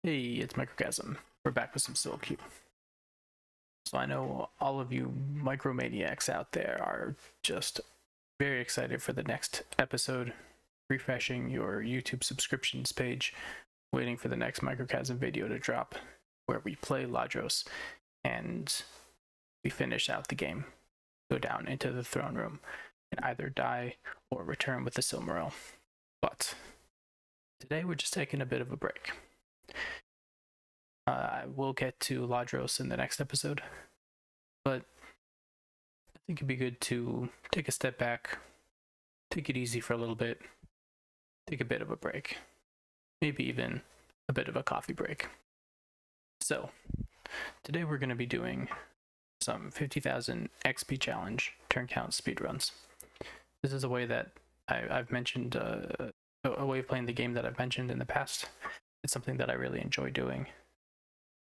Hey, it's Microcasm. We're back with some Sil-Q. So I know all of you micromaniacs out there are just very excited for the next episode, refreshing your YouTube subscriptions page, waiting for the next Microcasm video to drop, where we play Ladros and we finish out the game, go down into the throne room, and either die or return with the Silmaril. But today we're just taking a bit of a break. We'll get to Ladros in the next episode, but I think it'd be good to take a step back, take it easy for a little bit, take a bit of a break, maybe even a bit of a coffee break. So, today we're going to be doing some 50,000 XP challenge turn count speedruns. This is a way that I've mentioned, a way of playing the game that I've mentioned in the past. It's something that I really enjoy doing,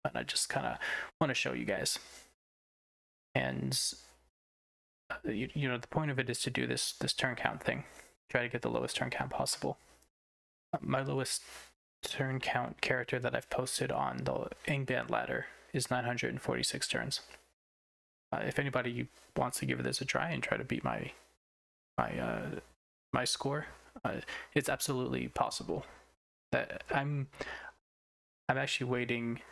and I just kind of want to show you guys. And you know, the point of it is to do this turn count thing, try to get the lowest turn count possible. My lowest turn count character that I've posted on the Angband ladder is 946 turns. If anybody wants to give this a try and try to beat my score, it's absolutely possible. That I'm actually waiting.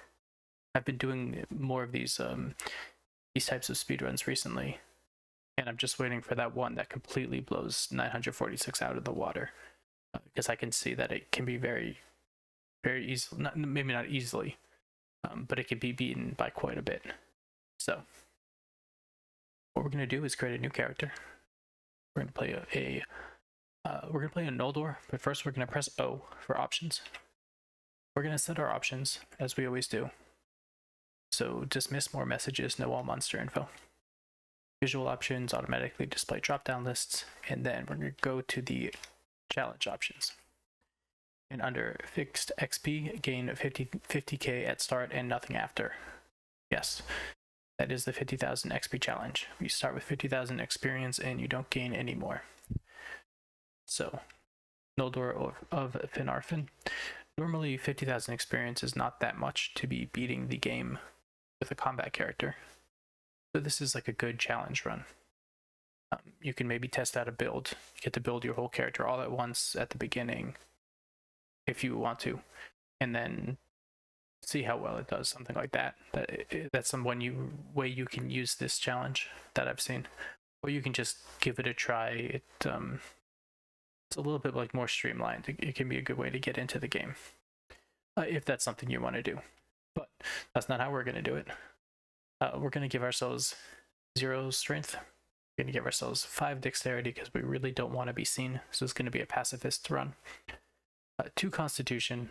I've been doing more of these types of speedruns recently, and I'm just waiting for that one that completely blows 946 out of the water, because I can see that it can be very, very easy. Maybe not easily, but it can be beaten by quite a bit. So what we're gonna do is create a new character. We're gonna play a Noldor, but first we're gonna press O for options. We're gonna set our options as we always do. So dismiss more messages, no all monster info. Visual options automatically display drop-down lists, and then we're gonna go to the challenge options. And under fixed XP, gain 50k at start and nothing after. Yes, that is the 50,000 XP challenge. You start with 50,000 experience and you don't gain any more. So, Noldor of Finarfin. Normally 50,000 experience is not that much to be beating the game with a combat character. So this is like a good challenge run. You can maybe test out a build. You get to build your whole character all at once at the beginning, if you want to, and then see how well it does, something like that. That's some way you can use this challenge that I've seen. Or you can just give it a try. It's a little bit like more streamlined. It can be a good way to get into the game, if that's something you want to do. But that's not how we're going to do it. We're going to give ourselves 0 strength. We're going to give ourselves 5 dexterity because we really don't want to be seen. So it's going to be a pacifist run. 2 constitution,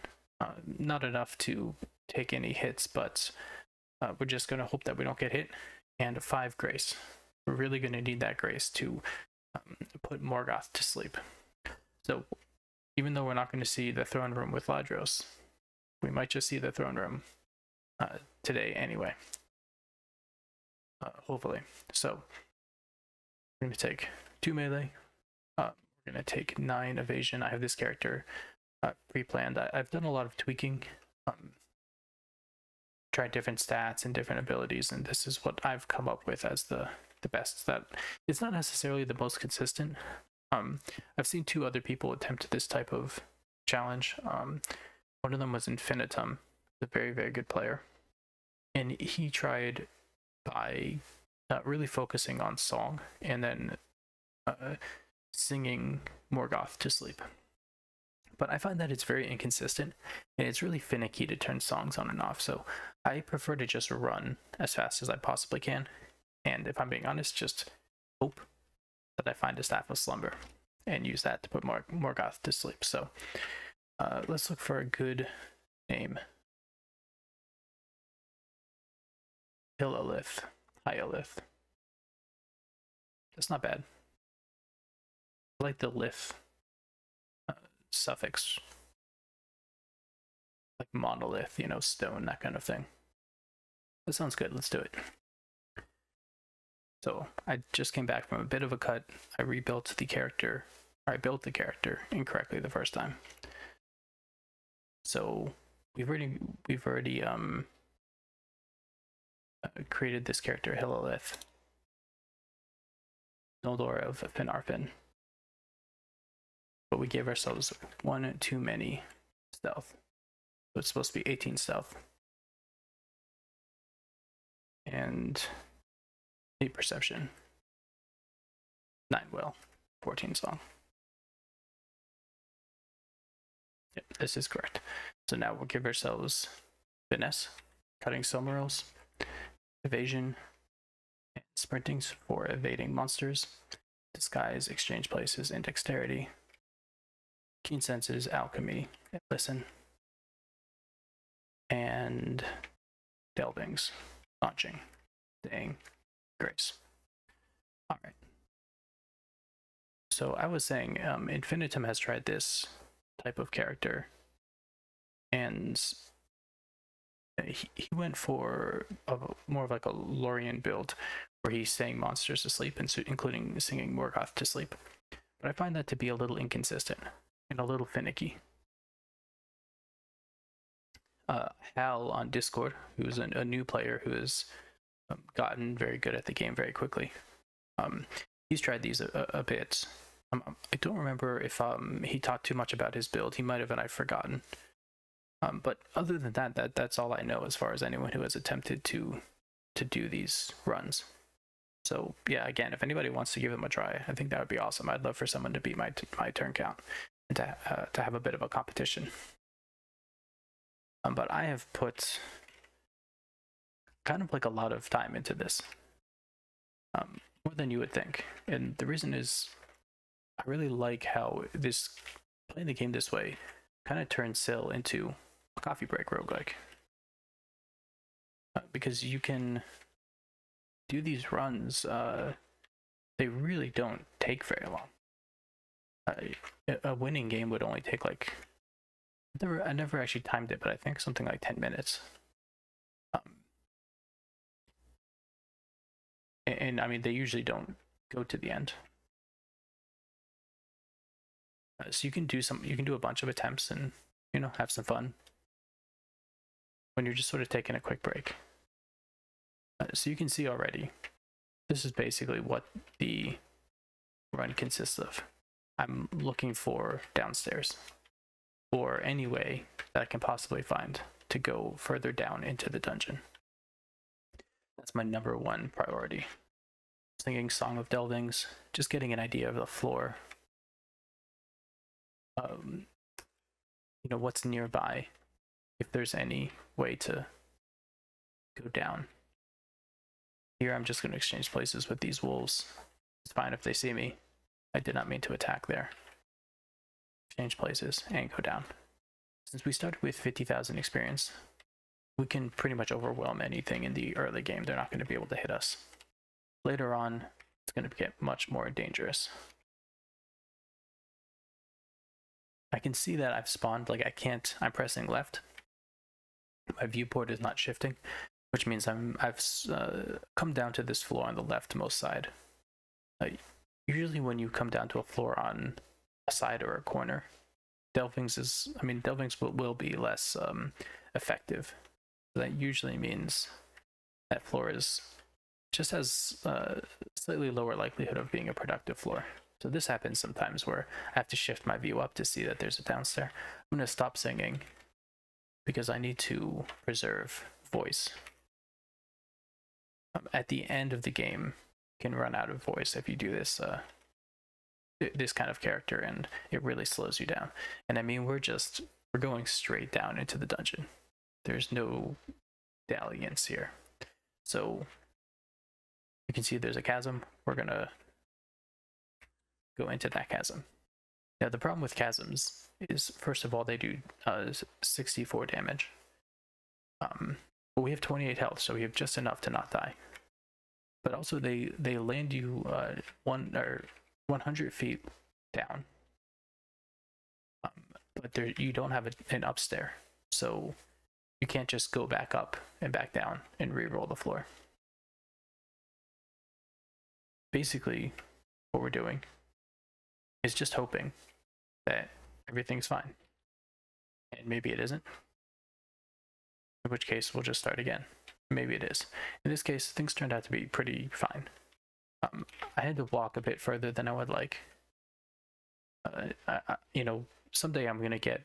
not enough to take any hits, but we're just going to hope that we don't get hit. And 5 grace. We're really going to need that grace to put Morgoth to sleep. So even though we're not going to see the throne room with Ladros, we might just see the throne room today anyway. Hopefully. So we're going to take 2 melee. We're going to take 9 evasion. I have this character pre-planned. I've done a lot of tweaking, tried different stats and different abilities, and this is what I've come up with as the best. That it's not necessarily the most consistent. I've seen 2 other people attempt this type of challenge. One of them was Infinitum, a very, very good player, and he tried by really focusing on song and then singing Morgoth to sleep. But I find that it's very inconsistent, and it's really finicky to turn songs on and off, so I prefer to just run as fast as I possibly can, and if I'm being honest, just hope that I find a Staff of Slumber and use that to put Morgoth to sleep. So let's look for a good name. Hyalith. That's not bad. I like the lith suffix, like monolith, you know, stone, that kind of thing. That sounds good. Let's do it. So I just came back from a bit of a cut. I rebuilt the character, or I built the character incorrectly the first time. So we've already created this character Hillelith, Noldor of Finarfin, but we gave ourselves one too many stealth, so it's supposed to be 18 stealth and 8 perception, 9 will, 14 song. Yep, this is correct. So now we'll give ourselves finesse, cutting Silmarils, evasion, and sprinting for evading monsters, disguise, exchange places, and dexterity, keen senses, alchemy, listen, and delvings, launching, staying, grace. All right. So I was saying, Infinitum has tried this type of character, and he went for more of like a Lorien build, where he's saying monsters to sleep, and including singing Morgoth to sleep. But I find that to be a little inconsistent and a little finicky. Hal on Discord, who's a new player who has gotten very good at the game very quickly, he's tried these a bit. I don't remember if he talked too much about his build. He might have, and I've forgotten. But other than that's all I know as far as anyone who has attempted to do these runs. So yeah, again, if anybody wants to give them a try, I think that would be awesome. I'd love for someone to beat my turn count and to have a bit of a competition. But I have put kind of like a lot of time into this, more than you would think, and the reason is I really like how playing the game this way kind of turns Sil into a coffee break roguelike, because you can do these runs. They really don't take very long. A winning game would only take like, I never actually timed it, but I think something like 10 minutes. And I mean, they usually don't go to the end. So you can do a bunch of attempts and, you know, have some fun when you're just sort of taking a quick break. So you can see already, this is basically what the run consists of. I'm looking for downstairs, or any way that I can possibly find to go further down into the dungeon. That's my number one priority. Singing Song of Delvings, just getting an idea of the floor. You know, what's nearby, if there's any way to go down. Here I'm just going to exchange places with these wolves. It's fine if they see me. I did not mean to attack there. Change places and go down. Since we started with 50,000 experience, we can pretty much overwhelm anything in the early game. They're not going to be able to hit us. Later on, it's going to get much more dangerous. I can see that I've spawned, like I'm pressing left. My viewport is not shifting, which means I've come down to this floor on the leftmost side. Usually when you come down to a floor on a side or a corner, delvings will be less effective. So that usually means that floor just has a slightly lower likelihood of being a productive floor. So this happens sometimes where I have to shift my view up to see that there's a downstairs. I'm going to stop singing because I need to preserve voice. At the end of the game, you can run out of voice if you do this this kind of character, and it really slows you down. And I mean, we're going straight down into the dungeon. There's no dalliance here. So you can see there's a chasm. We're gonna go into that chasm. Now the problem with chasms is, first of all, they do 64 damage. But we have 28 health, so we have just enough to not die. But also they land you 100 feet down. But you don't have an upstair, so you can't just go back up and back down and re-roll the floor. Basically, what we're doing is just hoping that everything's fine. And maybe it isn't. in which case we'll just start again. Maybe it is. In this case, things turned out to be pretty fine. I had to walk a bit further than I would like. You know, someday I'm gonna get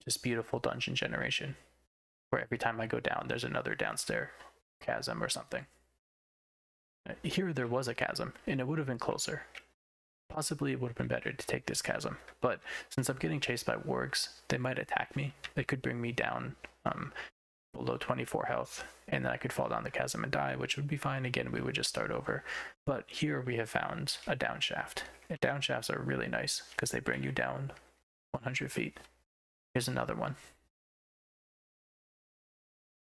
just beautiful dungeon generation, where every time I go down, there's another downstairs chasm or something. Here there was a chasm, and it would have been closer. Possibly it would have been better to take this chasm, but since I'm getting chased by wargs, they might attack me. They could bring me down below 24 health, and then I could fall down the chasm and die, which would be fine. Again, we would just start over. But here we have found a down shaft. And down shafts are really nice because they bring you down 100 feet. Here's another one.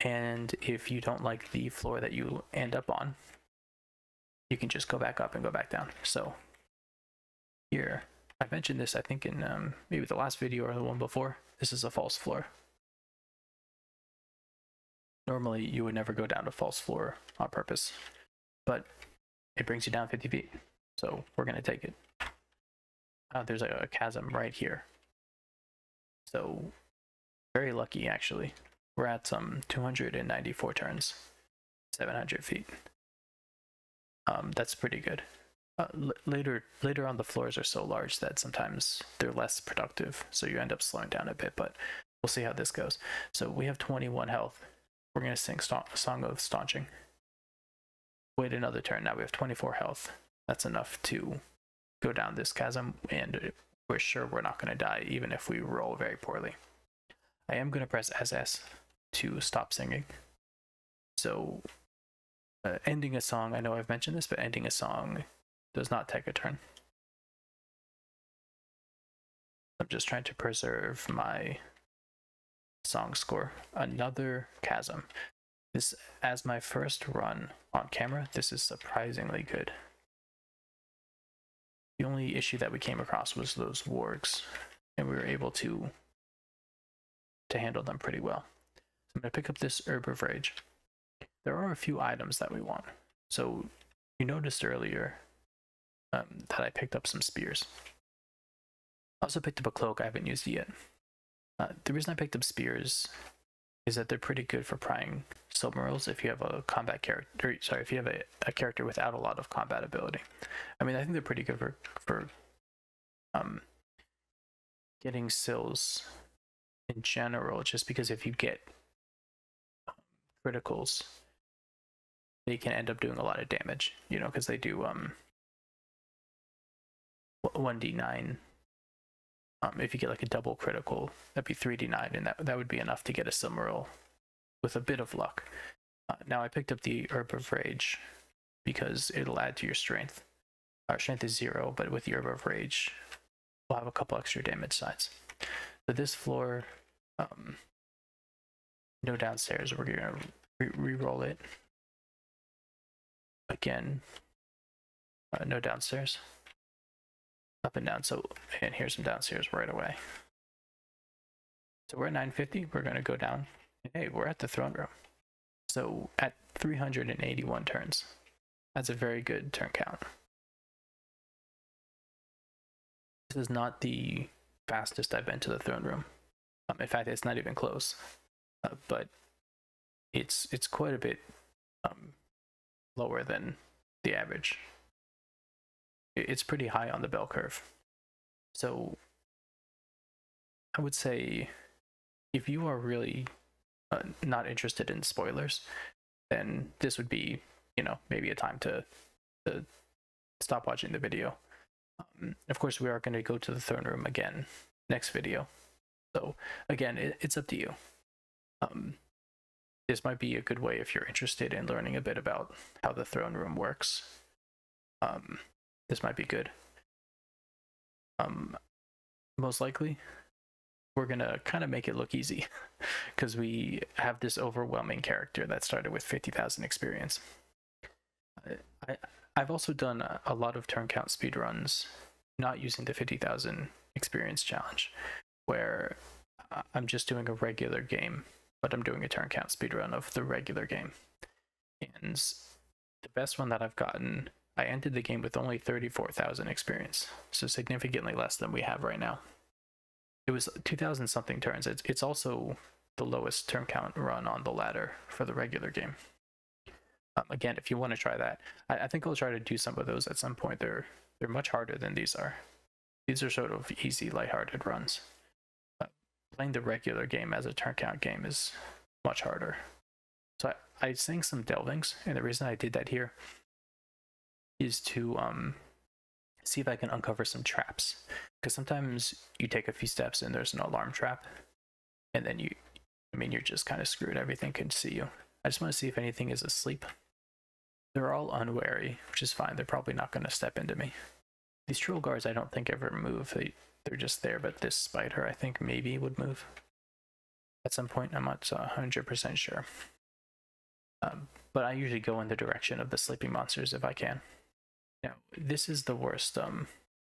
And if you don't like the floor that you end up on, you can just go back up and go back down. So here, I mentioned this, I think, in maybe the last video or the one before. This is a false floor. Normally, you would never go down to false floor on purpose, but it brings you down 50 feet. So we're going to take it. There's a chasm right here. So very lucky, actually. We're at some 294 turns, 700 feet. That's pretty good. Later on, the floors are so large that sometimes they're less productive, so you end up slowing down a bit, but we'll see how this goes. So we have 21 health. We're going to sing Song of Staunching. Wait another turn. Now we have 24 health. That's enough to go down this chasm, and we're sure we're not going to die, even if we roll very poorly. I am going to press SS to stop singing. So, ending a song, I know I've mentioned this, but ending a song does not take a turn. I'm just trying to preserve my song score. Another chasm. This, as my first run on camera, this is surprisingly good. The only issue that we came across was those wargs, and we were able to handle them pretty well. So I'm going to pick up this Herb of Rage. There are a few items that we want. So you noticed earlier that I picked up some spears. I also picked up a cloak I haven't used yet. The reason I picked up spears is that they're pretty good for prying Silmarils if you have a combat character. Sorry, if you have a character without a lot of combat ability. I mean, I think they're pretty good for getting Sils in general, just because if you get criticals, they can end up doing a lot of damage, you know, because they do 1d9. If you get like a double critical, that'd be 3d9, and that would be enough to get a Silmaril with a bit of luck. Now I picked up the Herb of Rage because it'll add to your strength. Our strength is 0, but with the Herb of Rage, we'll have a couple extra damage sides. So this floor, no downstairs. We're gonna re-roll it again. No downstairs. Up and down. So, and here's some downstairs right away. So we're at 950. We're gonna go down. Hey, we're at the throne room. So at 381 turns, that's a very good turn count. This is not the fastest I've been to the throne room. In fact, it's not even close. But it's quite a bit lower than the average. It's pretty high on the bell curve. So I would say if you are really not interested in spoilers, then this would be, you know, maybe a time to stop watching the video. Of course, we are going to go to the throne room again next video. So again, it's up to you. This might be a good way if you're interested in learning a bit about how the throne room works. This might be good. Most likely, we're gonna kind of make it look easy because we have this overwhelming character that started with 50,000 experience. I've also done a lot of turn count speedruns not using the 50,000 experience challenge, where I'm just doing a regular game, but I'm doing a turn count speedrun of the regular game. And the best one that I've gotten, I ended the game with only 34,000 experience, so significantly less than we have right now. It was 2,000 something turns. It's also the lowest turn count run on the ladder for the regular game. Again, if you want to try that, I think I'll try to do some of those at some point. They're much harder than these are. These are sort of easy, lighthearted runs. Playing the regular game as a turn count game is much harder. So I sang some delvings, and the reason I did that here is to see if I can uncover some traps. Because sometimes you take a few steps and there's an alarm trap, and then you're just kind of screwed. Everything can see you. I just want to see if anything is asleep. They're all unwary, which is fine. They're probably not going to step into me. These troll guards I don't think ever move. They're just there, but this spider I think maybe would move at some point. I'm not 100% sure. But I usually go in the direction of the sleeping monsters if I can. Now, this is the worst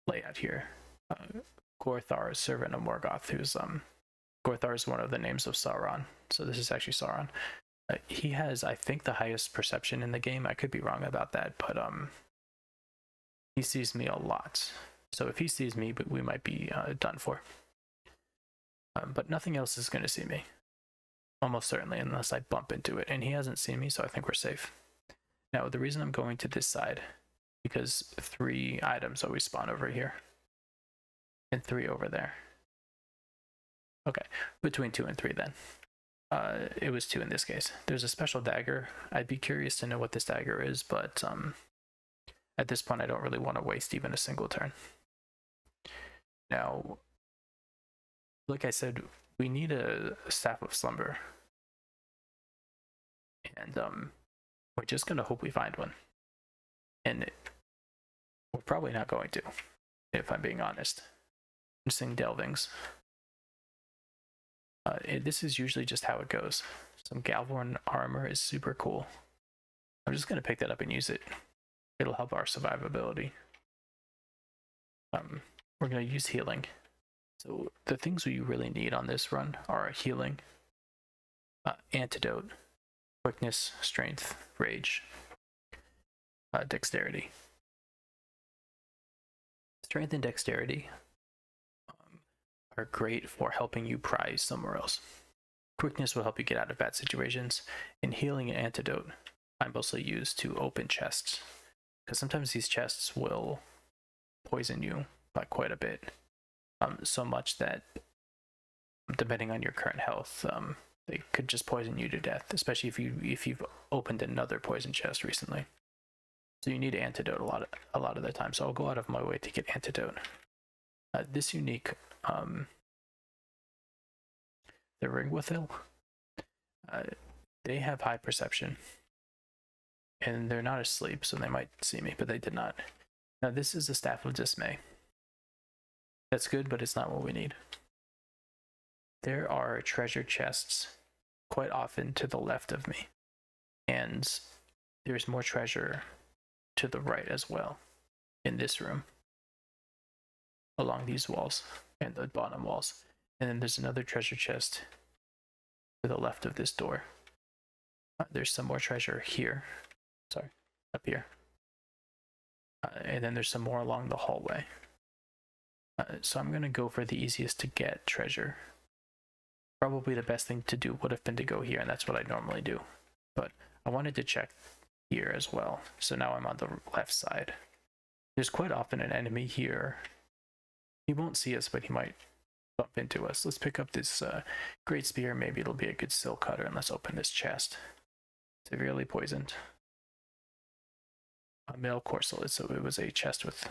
layout here. Gorthar, servant of Morgoth, who's Gorthar is one of the names of Sauron, so this is actually Sauron. He has, I think, the highest perception in the game. I could be wrong about that, but he sees me a lot. So if he sees me, we might be done for. But nothing else is going to see me. Almost certainly, unless I bump into it. And he hasn't seen me, so I think we're safe. Now, the reason I'm going to this side, because 3 items always spawn over here. And 3 over there. Okay, between 2 and 3 then. It was 2 in this case. There's a special dagger. I'd be curious to know what this dagger is, but at this point I don't really want to waste even a single turn. Now, like I said, we need a Staff of Slumber. And we're just going to hope we find one. And we're probably not going to, if I'm being honest. I'm just saying delvings. This is usually just how it goes. Some Galvorn armor is super cool. I'm just going to pick that up and use it. It'll help our survivability. We're going to use healing. So the things we really need on this run are healing, antidote, quickness, strength, rage, dexterity. Strength and dexterity are great for helping you prise somewhere else. Quickness will help you get out of bad situations, and healing and antidote I mostly use to open chests, because sometimes these chests will poison you by quite a bit, so much that depending on your current health, they could just poison you to death, especially if you've opened another poison chest recently. So you need antidote a lot of the time. So I'll go out of my way to get antidote. This unique, the Ringwithil, they have high perception, and they're not asleep, so they might see me, but they did not. Now this is the Staff of Dismay. That's good, but it's not what we need. There are treasure chests quite often to the left of me, and there's more treasure to the right as well in this room, along these walls and the bottom walls. And then there's another treasure chest to the left of this door. There's some more treasure here, sorry, up here, and then there's some more along the hallway. So I'm gonna go for the easiest to get treasure. Probably the best thing to do would have been to go here, and that's what I normally do. But I wanted to check here as well. So now I'm on the left side. There's quite often an enemy here. He won't see us, but he might bump into us. Let's pick up this great spear. Maybe it'll be a good silk cutter, and let's open this chest. Severely poisoned. A male corselet, so it was a chest with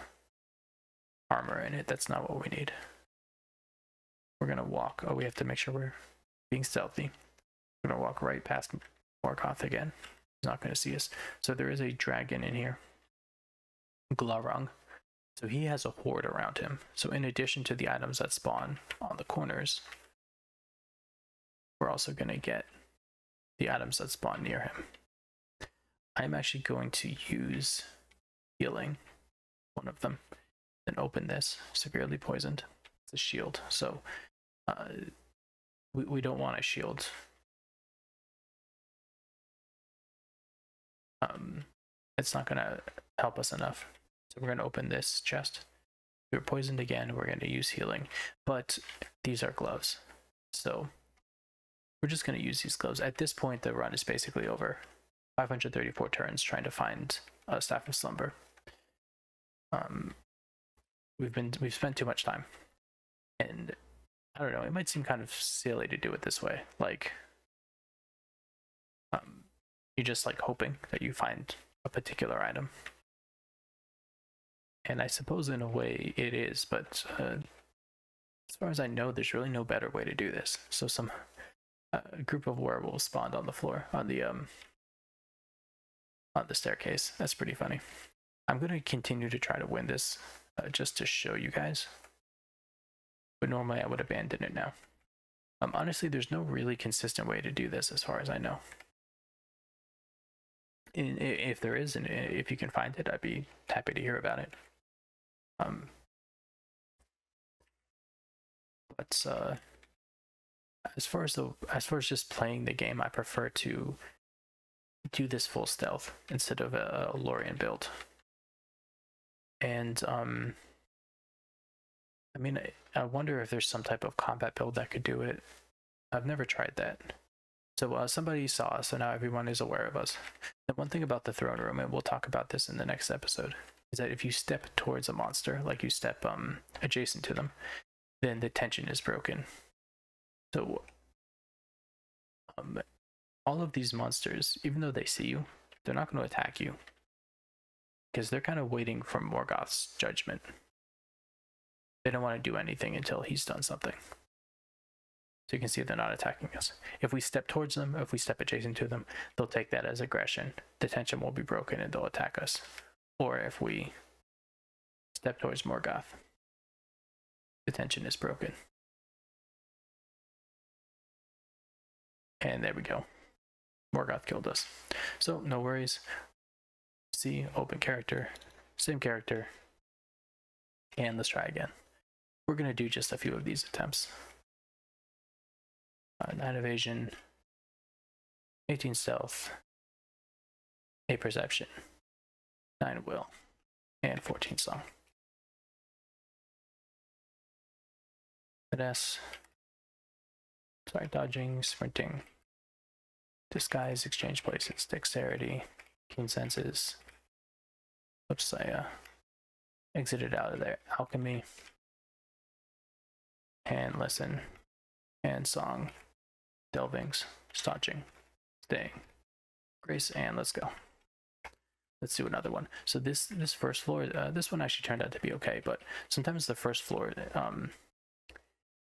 armor in it. That's not what we need. We're gonna walk. Oh, we have to make sure we're being stealthy. We're gonna walk right past Morgoth again. He's not gonna see us. So there is a dragon in here, Glarung. So he has a horde around him. So in addition to the items that spawn on the corners, we're also gonna get the items that spawn near him. I'm actually going to use healing, one of them, and open this. Severely poisoned. It's a shield, so we don't want a shield. It's not gonna help us enough. So we're gonna open this chest. We were poisoned again. We're gonna use healing, but these are gloves, so we're just going to use these gloves. At this point, the run is basically over. 534 turns trying to find a Staff of Slumber. We've spent too much time, and I don't know, it might seem kind of silly to do it this way, like you're just like hoping that you find a particular item, and I suppose in a way it is, but as far as I know, there's really no better way to do this. So a group of werewolves spawned on the floor on the staircase. That's pretty funny. I'm going to continue to try to win this just to show you guys, but normally I would abandon it now. Honestly, there's no really consistent way to do this as far as I know. If there is, and if you can find it, I'd be happy to hear about it. But as far as just playing the game, I prefer to do this full stealth instead of a Lorien build. And I mean, I wonder if there's some type of combat build that could do it. I've never tried that. So somebody saw us, so now everyone is aware of us. The one thing about the throne room, and we'll talk about this in the next episode, is that if you step towards a monster, like you step adjacent to them, then the tension is broken. So all of these monsters, even though they see you, they're not going to attack you, because they're kind of waiting for Morgoth's judgment. They don't want to do anything until he's done something. So you can see they're not attacking us. If we step towards them, if we step adjacent to them, they'll take that as aggression. The tension will be broken and they'll attack us. Or if we step towards Morgoth, the tension is broken. And there we go. Morgoth killed us. So no worries. See, open character, same character. And let's try again. We're going to do just a few of these attempts. 9 evasion, 18 stealth, 8 perception, 9 will, and 14 song. Finesse, sorry, dodging, sprinting, disguise, exchange places, dexterity, keen senses, Lipsaya, exited out of there, alchemy, and listen, and song, delvings, staunching, staying, grace, and let's go. Let's do another one. So this first floor, this one actually turned out to be okay, but sometimes the first floor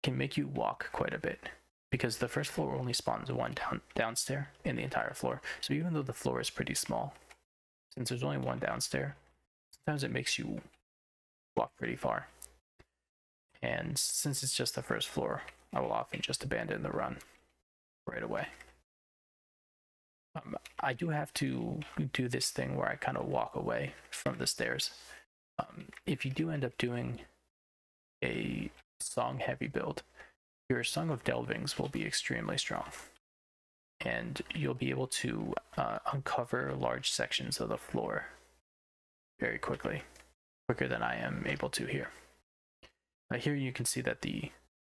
can make you walk quite a bit, because the first floor only spawns one downstair in the entire floor. So even though the floor is pretty small, since there's only one downstair, sometimes it makes you walk pretty far. And since it's just the first floor, I will often just abandon the run right away. I do have to do this thing where I kind of walk away from the stairs. If you do end up doing a song heavy build, your Song of Delvings will be extremely strong, and you'll be able to uncover large sections of the floor very quickly, quicker than I am able to here. Here you can see that the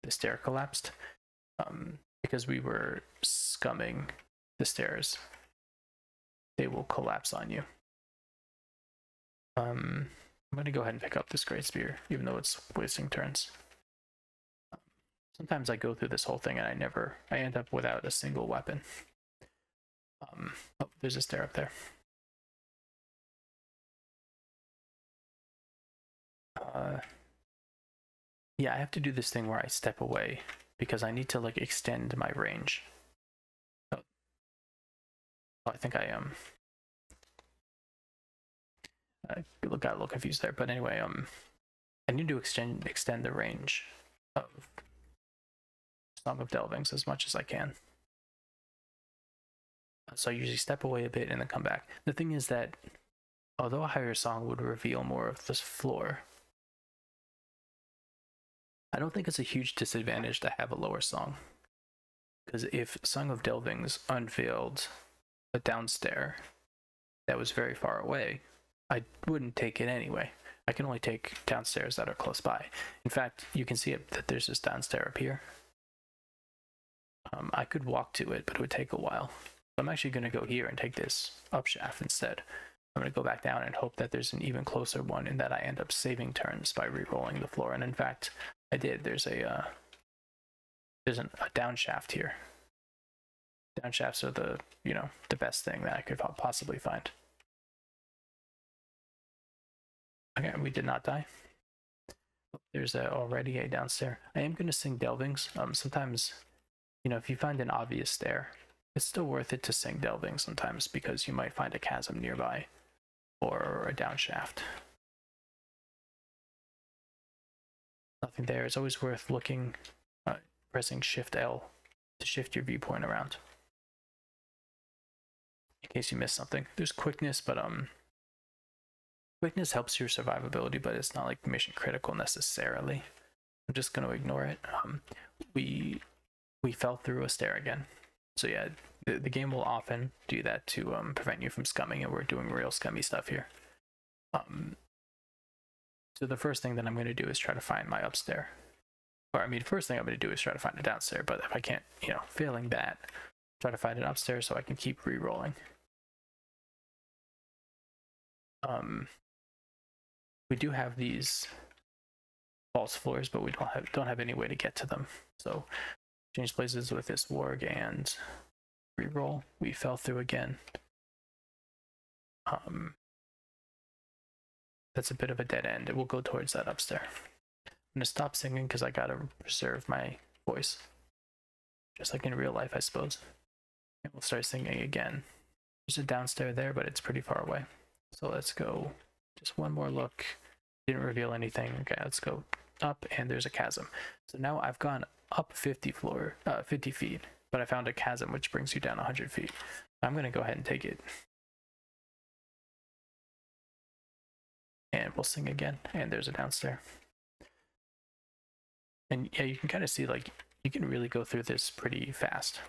stair collapsed because we were scumming the stairs. They will collapse on you. I'm going to go ahead and pick up this Great Spear, even though it's wasting turns. Sometimes I go through this whole thing and I end up without a single weapon. Oh, there's a stair up there. Yeah, I have to do this thing where I step away because I need to like extend my range. Oh, I think I am. I got a little confused there, but anyway, I need to extend the range of Song of Delvings as much as I can. So I usually step away a bit and then come back. The thing is that although a higher song would reveal more of this floor, I don't think it's a huge disadvantage to have a lower song. Because if Song of Delvings unveiled a downstair that was very far away, I wouldn't take it anyway. I can only take downstairs that are close by. In fact, you can see it that there's this downstair up here. I could walk to it, but it would take a while. So I'm actually going to go here and take this up shaft instead. I'm going to go back down and hope that there's an even closer one and that I end up saving turns by re-rolling the floor. And in fact, I did. There's a down shaft here. Down shafts are the best thing that I could possibly find. Okay, we did not die. There's already a downstairs. I am going to sing Delvings. Sometimes, if you find an obvious stair, it's still worth it to sing Delving sometimes because you might find a chasm nearby or a down shaft. Nothing there. It's always worth looking, pressing Shift L to shift your viewpoint around in case you miss something. There's quickness, but quickness helps your survivability, but it's not like mission critical necessarily. I'm just going to ignore it. We fell through a stair again. So yeah, the game will often do that to prevent you from scumming, and we're doing real scummy stuff here. So the first thing that I'm going to do is try to find my upstairs. Or first thing I'm going to do is try to find a downstairs, but if I can't, failing that, try to find an upstairs so I can keep re-rolling. We do have these false floors, but we don't have any way to get to them. So change places with this warg and re-roll. We fell through again. That's a bit of a dead end. It will go towards that upstairs. I'm gonna stop singing because I gotta preserve my voice, just like in real life, I suppose. And we'll start singing again. There's a downstairs there, but it's pretty far away. So let's go. Just one more look. Didn't reveal anything. Okay, let's go up, and there's a chasm. So now I've gone up 50 feet, but I found a chasm which brings you down 100 feet. I'm gonna go ahead and take it. And we'll sing again, and there's a downstairs. And yeah, you can kind of see, like, you can really go through this pretty fast.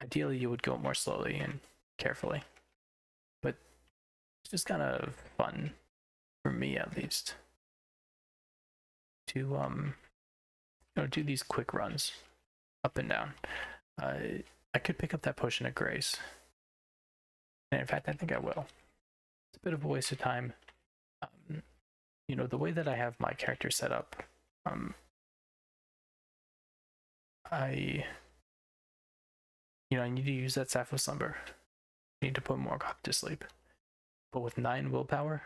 Ideally you would go more slowly and carefully, but it's just kind of fun, for me at least, to do these quick runs up and down. I could pick up that potion of grace, and in fact I think I will. It's a bit of a waste of time. The way that I have my character set up, I need to use that Staff of Slumber. I need to put Morgoth to sleep. But with 9 willpower,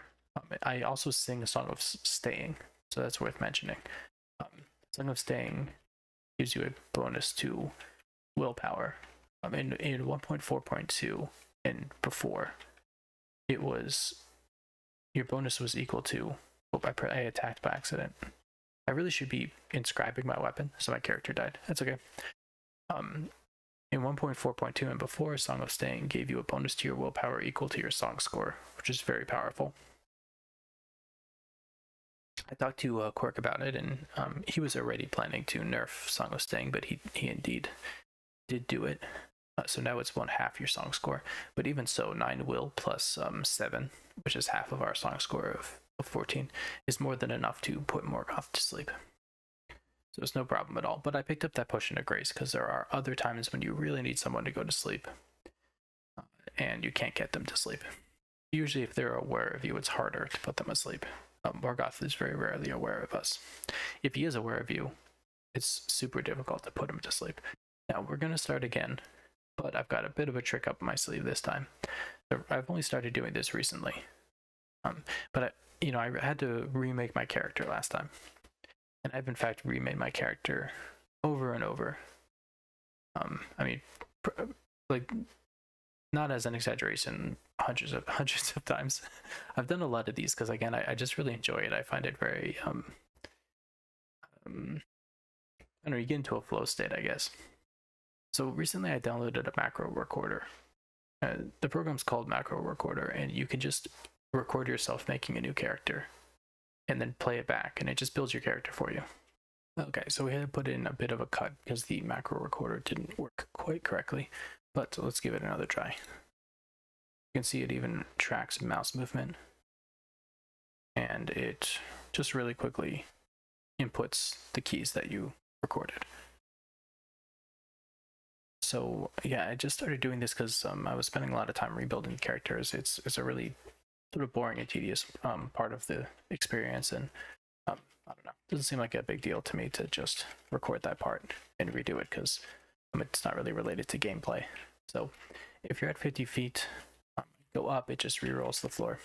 I also sing a Song of Staying, so that's worth mentioning. Song of Staying gives you a bonus to willpower. In 1.4.2 and before, your bonus was equal to. I attacked by accident. I really should be inscribing my weapon, so my character died. That's okay. In 1.4.2 and before, Song of Staying gave you a bonus to your willpower equal to your song score, which is very powerful. I talked to Quirk about it, and he was already planning to nerf Song of Staying, but he indeed did do it. So now it's 1/2 your song score. But even so, 9 will plus 7, which is half of our song score of 14, is more than enough to put Morgoth to sleep. So it's no problem at all. But I picked up that potion of grace because there are other times when you really need someone to go to sleep, and you can't get them to sleep. Usually if they're aware of you, it's harder to put them asleep. Morgoth is very rarely aware of us. If he is aware of you, it's super difficult to put him to sleep. Now we're going to start again, but I've got a bit of a trick up my sleeve this time. I've only started doing this recently, but I had to remake my character last time, and I've in fact remade my character over and over. Like, not as an exaggeration, hundreds of times. I've done a lot of these because, again, I just really enjoy it. I find it very I don't know, you get into a flow state, I guess. So recently I downloaded a macro recorder. The program's called Macro Recorder, and you can just record yourself making a new character and then play it back, and it just builds your character for you. Okay, so we had to put in a bit of a cut because the macro recorder didn't work quite correctly, but let's give it another try. You can see it even tracks mouse movement, and it just really quickly inputs the keys that you recorded. So yeah, I just started doing this because I was spending a lot of time rebuilding characters. It's a really sort of boring and tedious part of the experience, and I don't know, it doesn't seem like a big deal to me to just record that part and redo it because it's not really related to gameplay. So if you're at 50 feet, go up, it just rerolls the floor.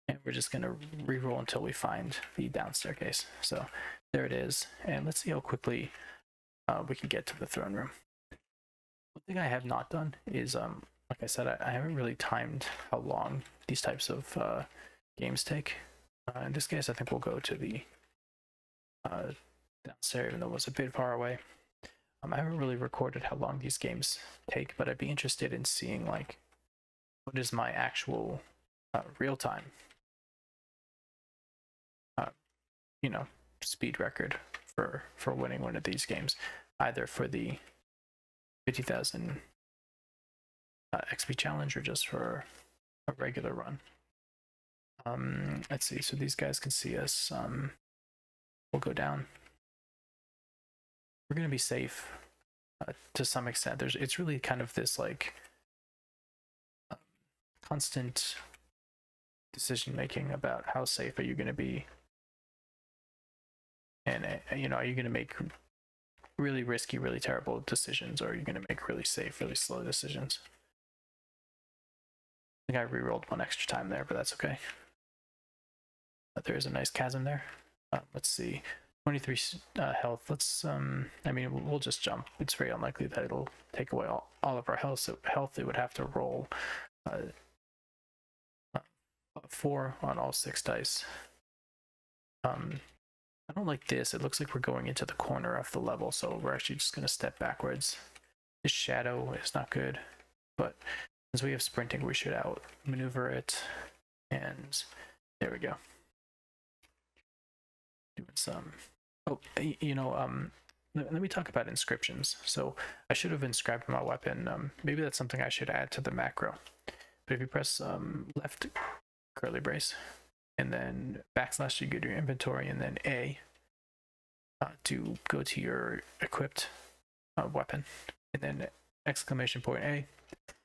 And we're just gonna reroll until we find the down staircase. So there it is, and let's see how quickly we can get to the throne room. One thing I have not done is, like I said, I haven't really timed how long these types of games take. In this case, I think we'll go to the downstairs, even though it was a bit far away. I haven't really recorded how long these games take, but I'd be interested in seeing like what is my actual real time, you know, speed record for winning one of these games, either for the 50,000 XP challenge or just for a regular run. Let's see. So these guys can see us. We'll go down. We're gonna be safe to some extent. It's really kind of this like constant decision making about how safe are you gonna be, and you know, are you gonna make really risky, really terrible decisions, or are you gonna make really safe, really slow decisions? I think I rerolled one extra time there, but that's okay. But there is a nice chasm there. Let's see. 23 health. Let's I mean, we'll just jump. It's very unlikely that it'll take away all of our health. So it would have to roll 4 on all 6 dice. I don't like this. It looks like we're going into the corner of the level, so we're actually just gonna step backwards. This shadow is not good, but since we have sprinting, we should outmaneuver it. And there we go. Doing some. Oh, you know, let me talk about inscriptions. So I should have inscribed my weapon. Maybe that's something I should add to the macro. But if you press left curly brace and then backslash to go to your inventory, and then A to go to your equipped weapon, and then exclamation point A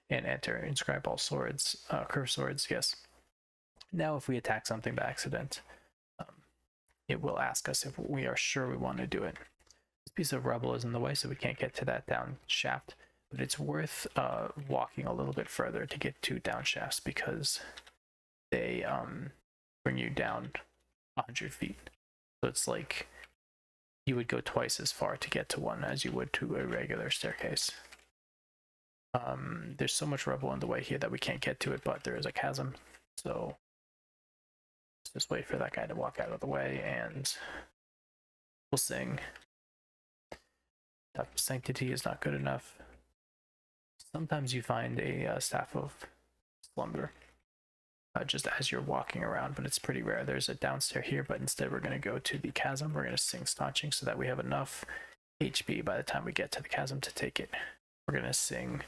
and enter. Inscribe all swords, curved swords. Yes. Now, if we attack something by accident, it will ask us if we are sure we want to do it. This piece of rubble is in the way, so we can't get to that down shaft, but it's worth walking a little bit further to get to down shafts, because they bring you down 100 feet. So it's like you would go twice as far to get to one as you would to a regular staircase. There's so much rubble in the way here that we can't get to it, but there is a chasm, so just wait for that guy to walk out of the way, and we'll sing. Staff of Sanctity is not good enough. Sometimes you find a Staff of Slumber just as you're walking around, but it's pretty rare. There's a downstairs here, but instead we're going to go to the chasm. We're going to sing Staunching so that we have enough HP by the time we get to the chasm to take it. We're going to sing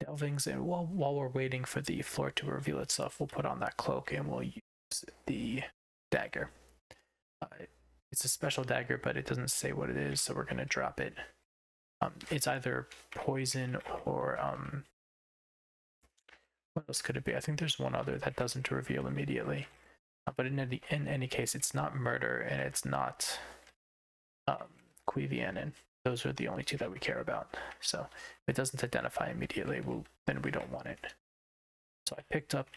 Delvings, and while we're waiting for the floor to reveal itself, we'll put on that cloak and we'll use the dagger. It's a special dagger, but it doesn't say what it is, so we're going to drop it. It's either poison or what else could it be? I think there's one other that doesn't reveal immediately, but in any case, it's not murder and it's not Quivianin. Those are the only 2 that we care about. So if it doesn't identify immediately, then we don't want it. So I picked up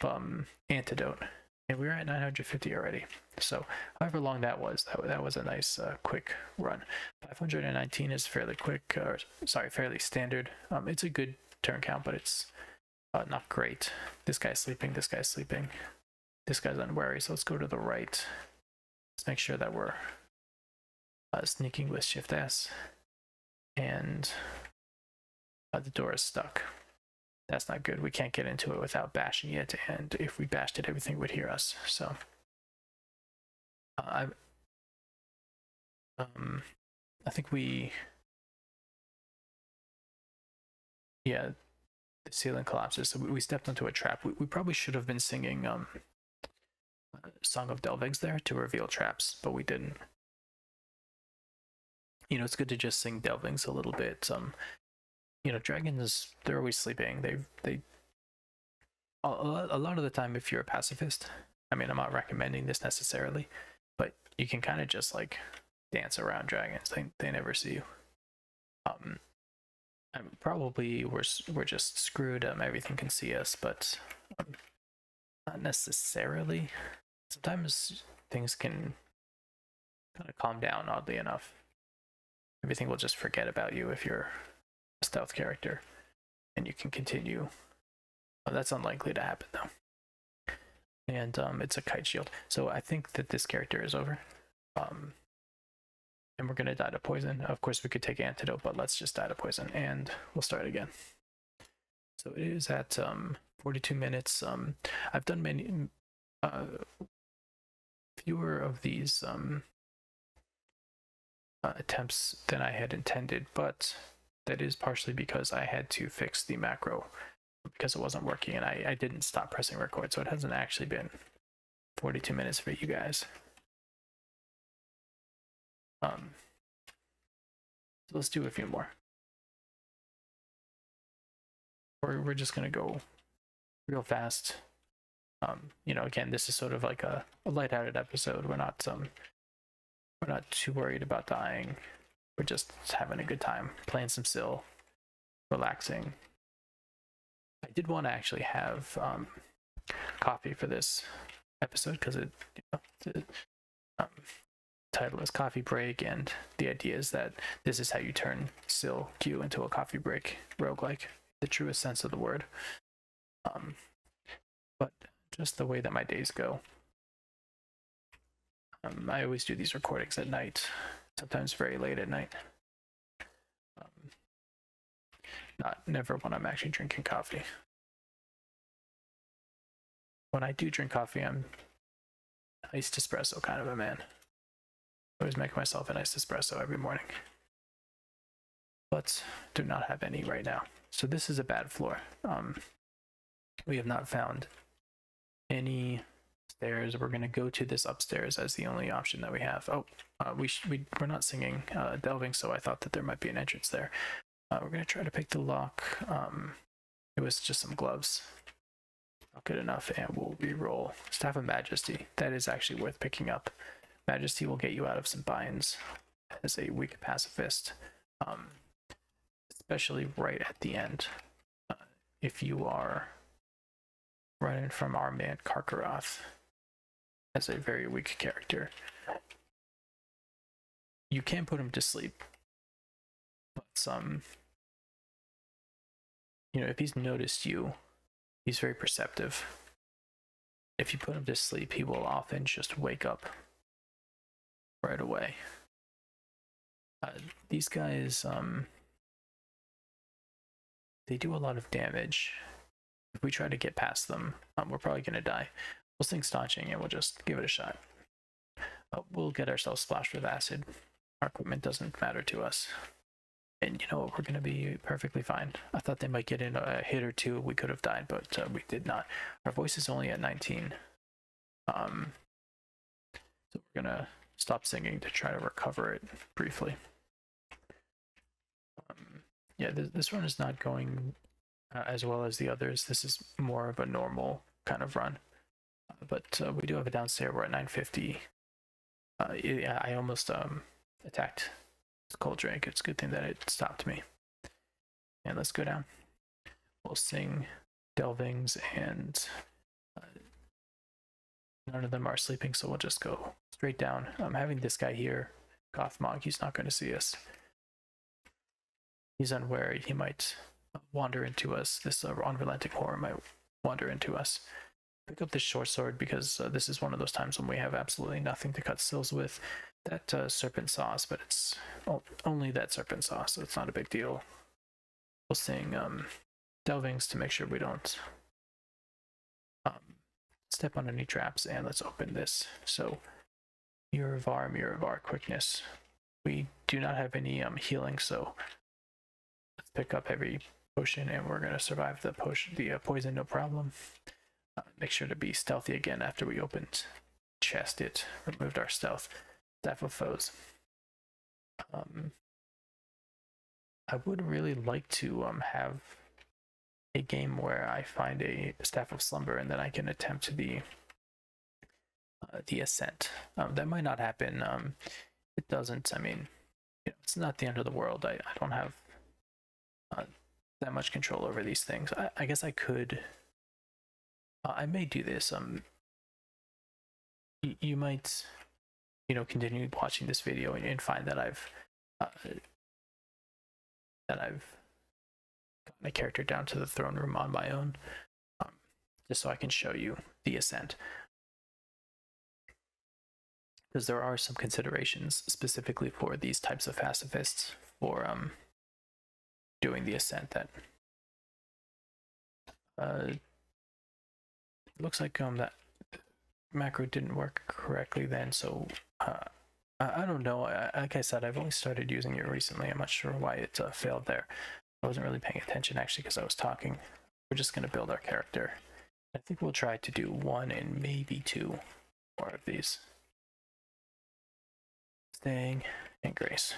Antidote, and we were at 950 already. So however long that was a nice quick run. 519 is fairly quick, or sorry, fairly standard. It's a good turn count, but it's not great. This guy's sleeping, this guy's sleeping. This guy's unwary, so let's go to the right. Let's make sure that we're sneaking with Shift S. And the door is stuck. That's not good. We can't get into it without bashing it, and if we bashed it, everything would hear us. So I think the ceiling collapses, so we stepped into a trap. We probably should have been singing Song of Delvings there to reveal traps, but we didn't. You know, it's good to just sing Delvings a little bit. you know, dragons, they're always sleeping. They a lot of the time, if you're a pacifist, I mean, I'm not recommending this necessarily, but you can kind of just like dance around dragons. They never see you. Probably we're just screwed. Everything can see us, but not necessarily. Sometimes things can kind of calm down, oddly enough. Everything will just forget about you if you're a stealth character, and you can continue. Well, that's unlikely to happen though. And it's a kite shield, so I think that this character is over. And we're gonna die to poison. Of course, we could take antidote, but let's just die to poison, and we'll start again. So it is at 42 minutes. I've done many fewer of these attempts than I had intended, but that is partially because I had to fix the macro because it wasn't working, and I didn't stop pressing record, so it hasn't actually been 42 minutes for you guys. So let's do a few more. We're just gonna go real fast. You know, again, this is sort of like a lighthearted episode. We're not too worried about dying. We're just having a good time, playing some Sil, relaxing. I did want to actually have coffee for this episode because it, you know, the title is Coffee Break, and the idea is that this is how you turn Sil-Q into a coffee break roguelike, the truest sense of the word. But just the way that my days go, I always do these recordings at night, sometimes very late at night. Never when I'm actually drinking coffee. When I do drink coffee, I'm iced espresso kind of a man. I always make myself an iced espresso every morning, but do not have any right now. So this is a bad floor. We have not found any stairs. We're gonna go to this upstairs as the only option that we have. Oh, we're not singing delving, so I thought that there might be an entrance there. We're gonna try to pick the lock. It was just some gloves. Not good enough, and we'll re-roll. Staff of Majesty. That is actually worth picking up. Majesty will get you out of some binds as a weak pacifist, especially right at the end. If you are running from our man Karkaroth as a very weak character, you can put him to sleep, but you know, if he's noticed you, he's very perceptive. If you put him to sleep, he will often just wake up right away. These guys, they do a lot of damage. If we try to get past them, we're probably gonna die. We'll sing Staunching and we'll just give it a shot. We'll get ourselves splashed with acid. Our equipment doesn't matter to us. And you know what, we're gonna be perfectly fine. I thought they might get in a hit or two, we could have died, but we did not. Our voice is only at 19. So we're gonna stop singing to try to recover it briefly. Yeah, this run is not going as well as the others. This is more of a normal kind of run. But we do have a downstairs. We're at 950. Yeah, I almost attacked this cold drink. It's a good thing that it stopped me. And let's go down. We'll sing Delvings, and none of them are sleeping, so we'll just go straight down. I'm having this guy here, Gothmog. He's not going to see us. He's unwary. He might wander into us. This unrelenting horror might wander into us. Pick up this short sword because this is one of those times when we have absolutely nothing to cut Sils with. That serpent sauce, but it's only that serpent sauce, so it's not a big deal. We'll sing Delvings to make sure we don't step on any traps, and let's open this. So Mirror of our quickness. We do not have any healing, so let's pick up heavy potion, and we're gonna survive the poison no problem. Make sure to be stealthy again after we opened chest. It removed our stealth. Staff of Foes. I would really like to have a game where I find a Staff of Slumber and then I can attempt the Ascent. That might not happen. It doesn't. I mean, it's not the end of the world. I don't have that much control over these things. I guess I could. I may do this. You might, continue watching this video and find that I've gotten a character down to the throne room on my own, just so I can show you the Ascent. Because there are some considerations specifically for these types of pacifists for doing the Ascent that it looks like that macro didn't work correctly then, so I don't know. Like I said, I've only started using it recently. I'm not sure why it failed there. I wasn't really paying attention actually because I was talking. We're just going to build our character. I think we'll try to do 1 and maybe 2 more of these. Staying and Grace.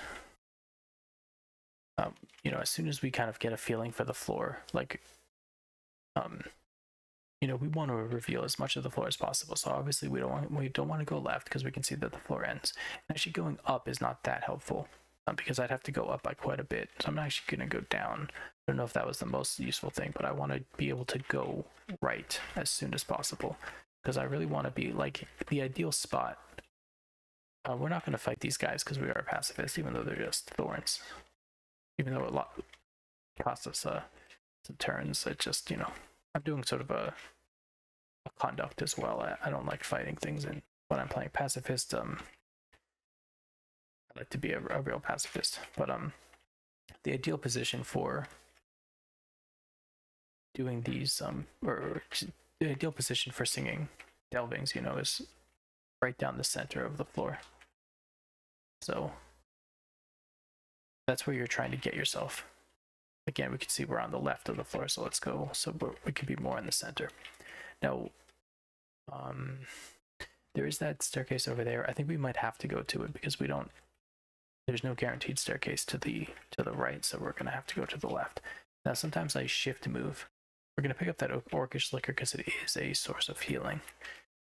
As soon as we kind of get a feeling for the floor, like, we want to reveal as much of the floor as possible. So obviously we don't want to go left because we can see that the floor ends. And actually going up is not that helpful because I'd have to go up by quite a bit. So I'm actually going to go down. I don't know if that was the most useful thing, but I want to be able to go right as soon as possible because I really want to be like the ideal spot. We're not going to fight these guys because we are pacifists, even though they're just thorns. Even though it costs us some turns, it just, I'm doing sort of a conduct as well. I don't like fighting things, and when I'm playing pacifist, I like to be a real pacifist. But the ideal position for doing these, or the ideal position for singing delvings, is right down the center of the floor. So that's where you're trying to get yourself. Again, we can see we're on the left of the floor, so let's go so we can be more in the center. Now, there is that staircase over there. I think we might have to go to it because there's no guaranteed staircase to the right, so we're gonna have to go to the left. Now, sometimes I shift move. We're gonna pick up that orcish liquor because it is a source of healing.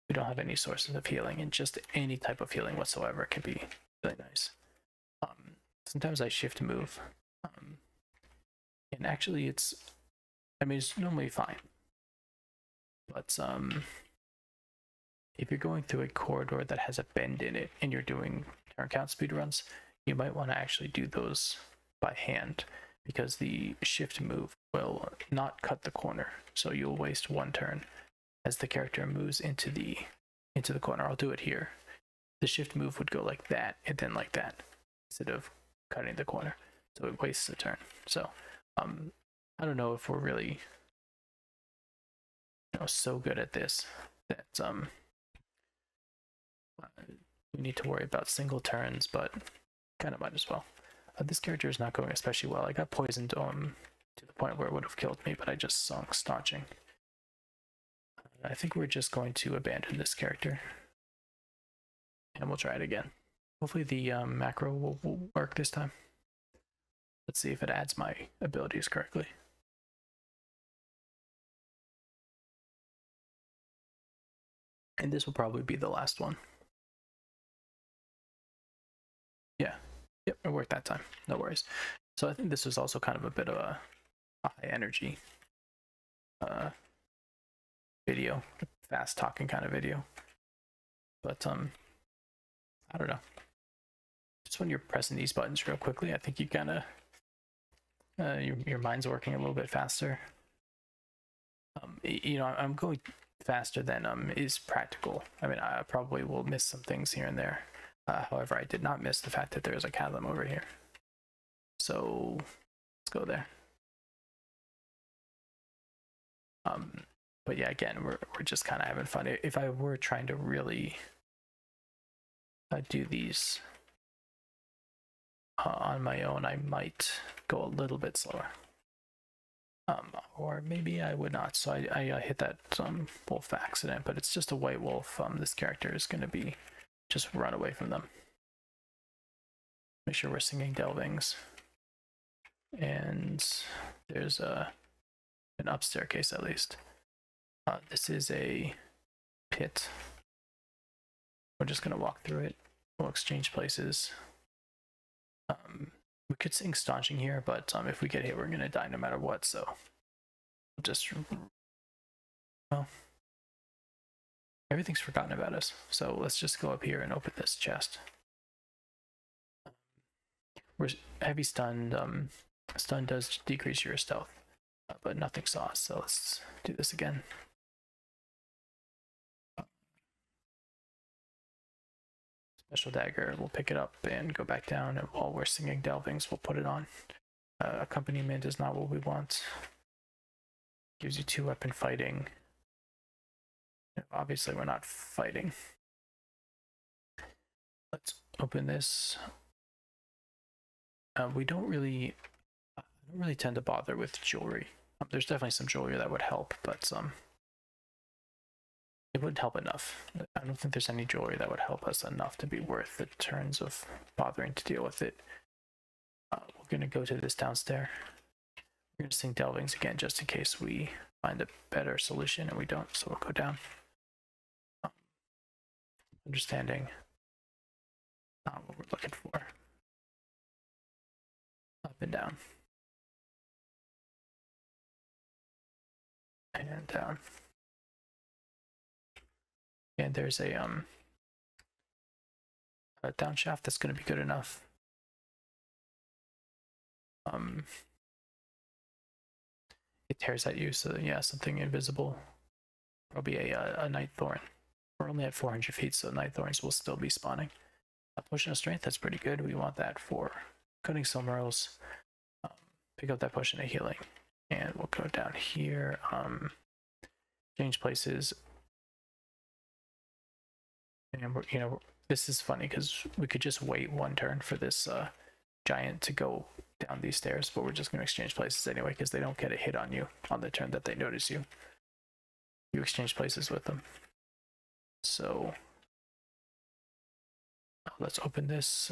We don't have any sources of healing, and just any type of healing whatsoever can be really nice. Sometimes I shift move, and actually it's normally fine, but if you're going through a corridor that has a bend in it and you're doing turn count speedruns, you might want to actually do those by hand because the shift move will not cut the corner, so you'll waste 1 turn as the character moves into the corner. I'll do it here. The shift move would go like that and then like that instead of cutting the corner, so it wastes a turn. So I don't know if we're really so good at this that we need to worry about single turns, but kind of might as well. This character is not going especially well. I got poisoned to the point where it would have killed me, but I just sunk staunching. I think we're just going to abandon this character and we'll try it again. Hopefully the macro will work this time. Let's see if it adds my abilities correctly. And this will probably be the last one. Yeah, yep, it worked that time. No worries. So I think this was also kind of a bit of a high energy video, fast talking kind of video. But I don't know. Just when you're pressing these buttons real quickly, I think you kind of your mind's working a little bit faster. I'm going faster than is practical. I mean, I probably will miss some things here and there. However, I did not miss the fact that there's a chasm over here. So let's go there. But yeah, again, we're just kind of having fun. If I were trying to really do these on my own, I might go a little bit slower. Or maybe I would not. So I hit that wolf accident, but it's just a white wolf. This character is going to be just run away from them. Make sure we're singing delvings. and there's an up staircase at least. This is a pit. We're just gonna walk through it. We'll exchange places. We could sing staunching here, but if we get hit, we're gonna die no matter what. So we'll just, well, everything's forgotten about us. So let's just go up here and open this chest. We're heavy stunned. Stun does decrease your stealth, but nothing saw us. So let's do this again. Special dagger, we'll pick it up and go back down, and while we're singing delvings, we'll put it on. Accompaniment is not what we want. Gives you 2-weapon fighting. Obviously, we're not fighting. Let's open this. We don't really tend to bother with jewelry. There's definitely some jewelry that would help, but it wouldn't help enough. I don't think there's any jewelry that would help us enough to be worth the turns of bothering to deal with it. We're gonna go to this downstairs. We're gonna sing delvings again just in case we find a better solution, and we don't, so we'll go down. Understanding. Not what we're looking for. Up and down. And down. And there's a down shaft that's going to be good enough. It tears at you, so yeah, something invisible. Probably a night thorn. We're only at 400 feet, so night thorns will still be spawning. A potion of strength, that's pretty good. We want that for cutting Silmarils. Pick up that potion of healing, and we'll go down here. Change places. And we're, this is funny because we could just wait one turn for this giant to go down these stairs, but we're just going to exchange places anyway because they don't get a hit on you on the turn that they notice you. You exchange places with them. So let's open this.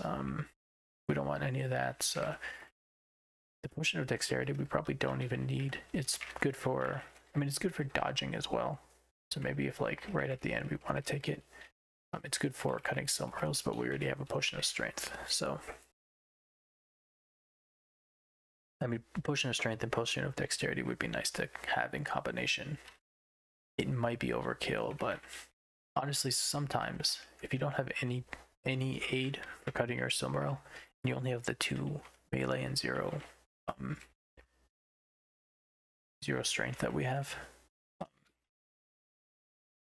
We don't want any of that. The potion of dexterity we probably don't even need. It's good for, it's good for dodging as well. So maybe if like right at the end we want to take it. It's good for cutting Silmarils, but we already have a potion of strength. So, potion of strength and potion of dexterity would be nice to have in combination. It might be overkill, but honestly, sometimes if you don't have any aid for cutting your Silmaril, and you only have the 2 melee and 0 strength that we have,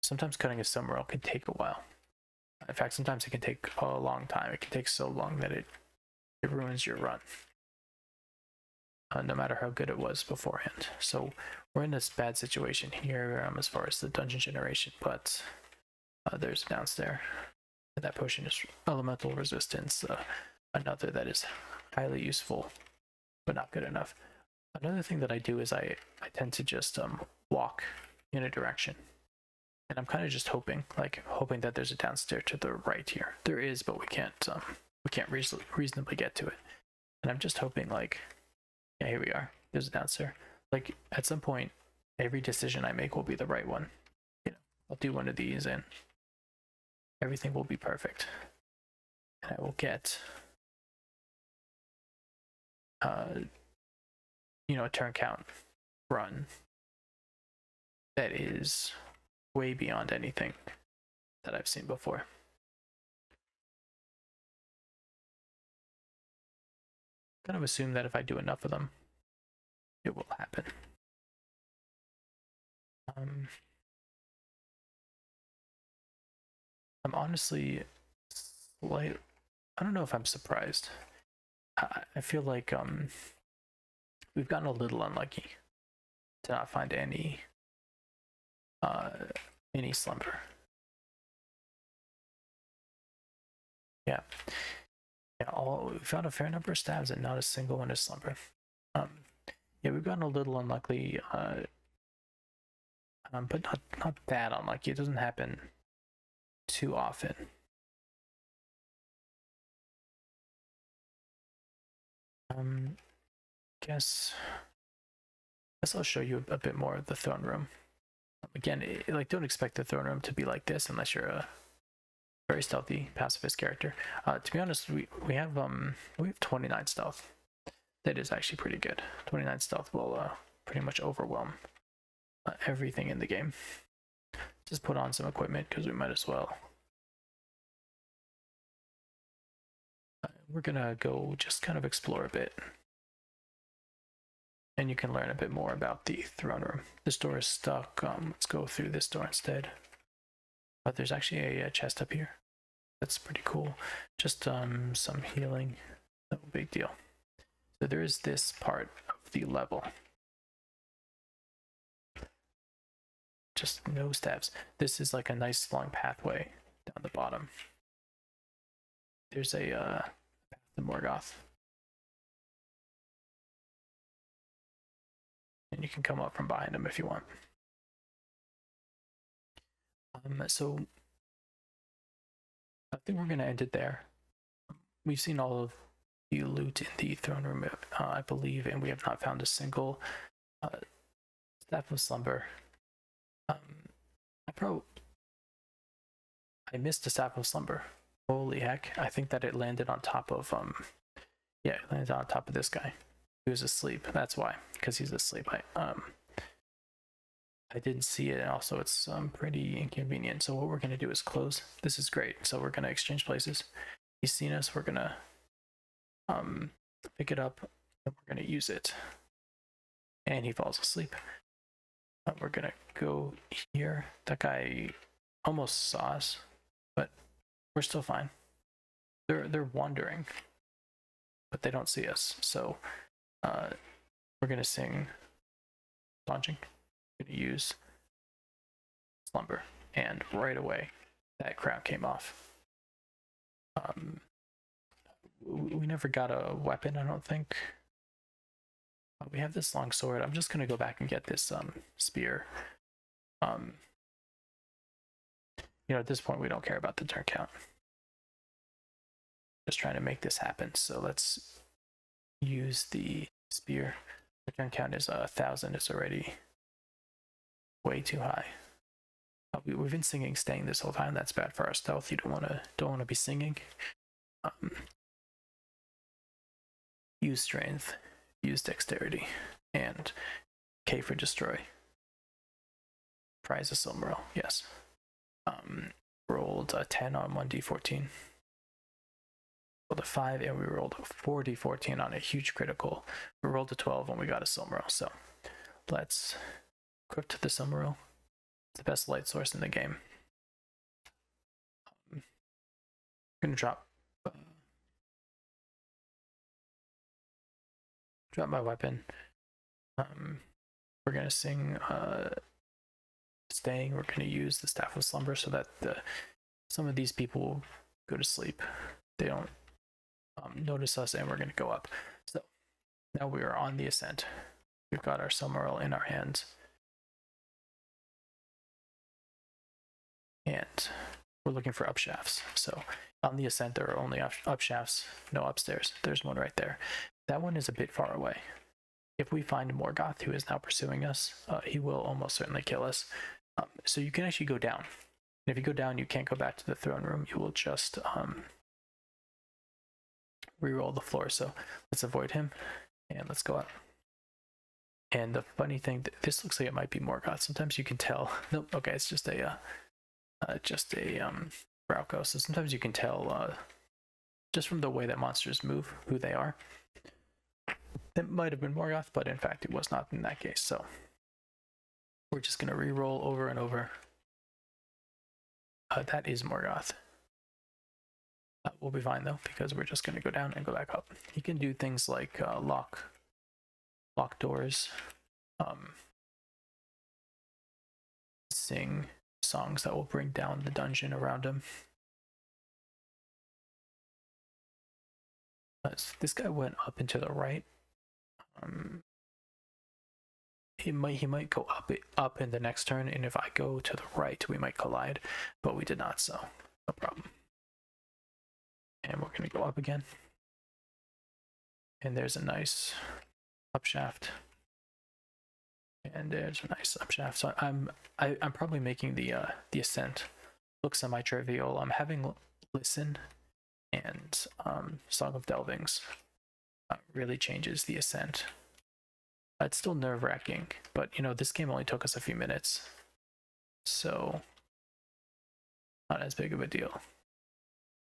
sometimes cutting a Silmaril can take a while. In fact, sometimes it can take a long time. It can take so long that it ruins your run, no matter how good it was beforehand. So we're in this bad situation here as far as the dungeon generation, but there's downstairs. That potion is elemental resistance, another that is highly useful, but not good enough. Another thing that I do is I tend to just walk in a direction. And I'm kind of just hoping that there's a downstairs to the right here. There is, but we can't reasonably get to it. And I'm just hoping yeah, here we are. There's a downstairs. At some point, every decision I make will be the right one. I'll do one of these and everything will be perfect. And I will get, a turn count run that is way beyond anything that I've seen before. Kind of assume that if I do enough of them, it will happen. I'm honestly I don't know if I'm surprised. I feel like we've gotten a little unlucky to not find any slumber. Yeah, we found a fair number of stabs and not a single one is slumber. Yeah, we've gotten a little unlucky, but not that unlucky. It doesn't happen too often. guess I'll show you a bit more of the throne room. Again, like, don't expect the throne room to be like this unless you're a very stealthy pacifist character. To be honest, we have 29 stealth. That is actually pretty good. 29 stealth will pretty much overwhelm everything in the game. Just put on some equipment because we might as well. We're gonna go just kind of explore a bit, and you can learn a bit more about the throne room. This door is stuck. Let's go through this door instead. But there's actually a chest up here. That's pretty cool. Just some healing. No big deal. So there is this part of the level. Just no steps. This is like a nice long pathway down the bottom. There's a path to Morgoth. And you can come up from behind him if you want. So I think we're going to end it there. We've seen all of the loot in the throne room, I believe, and we have not found a single Staff of Slumber. I missed a Staff of Slumber. Holy heck. I think that it landed on top of, yeah, it landed on top of this guy. He was asleep. That's why, because he's asleep. I didn't see it, and also it's pretty inconvenient. So what we're going to do is close. This is great. So we're going to exchange places. He's seen us. We're going to pick it up, and we're going to use it. And he falls asleep. We're going to go here. That guy almost saw us, but we're still fine. They're wandering, but they don't see us. So we're going to sing Launching. Going to use Slumber, and right away that crown came off. We never got a weapon, I don't think. We have this long sword. I'm just going to go back and get this spear. You know, at this point we don't care about the turn count. Just trying to make this happen. So let's use the spear. The turn count is 1,000. It's already way too high. We've been singing staying this whole time. That's bad for our stealth. You don't want to be singing. Use strength, use dexterity, and K for destroy. Prize a Silmaril, yes. Rolled a 10 on 1d14. Rolled a 5, and we rolled a 4d14 on a huge critical. We rolled a 12 when we got a Silmaril. So let's equip to the Silmaril. It's the best light source in the game. I'm gonna drop my weapon. We're gonna sing staying. We're gonna use the Staff of Slumber so that some of these people go to sleep. They don't notice us, and we're gonna go up. So now we are on the ascent. We've got our Silmaril in our hands. And we're looking for up shafts. So on the ascent, there are only up shafts, no upstairs. There's one right there. That one is a bit far away. If we find Morgoth, who is now pursuing us, he will almost certainly kill us. So you can actually go down. And if you go down, you can't go back to the throne room. You will just re-roll the floor. So let's avoid him, and let's go up. And the funny thing, this looks like it might be Morgoth. Sometimes you can tell. Nope. Okay, it's just a Brauco. So sometimes you can tell just from the way that monsters move who they are. It might have been Morgoth, but in fact it was not in that case. So we're just gonna re-roll over and over. That is Morgoth. We'll be fine though, because we're just gonna go down and go back up. You can do things like lock doors, sing songs that will bring down the dungeon around him. This guy went up and to the right. He might go up in the next turn, and if I go to the right, we might collide, but we did not, so no problem. And we're gonna go up again. And there's a nice upshaft, and there's a nice upshaft. So I'm probably making the ascent look semi-trivial. I'm having listen and Song of Delvings really changes the ascent. It's still nerve-wracking, but you know, this game only took us a few minutes, so not as big of a deal.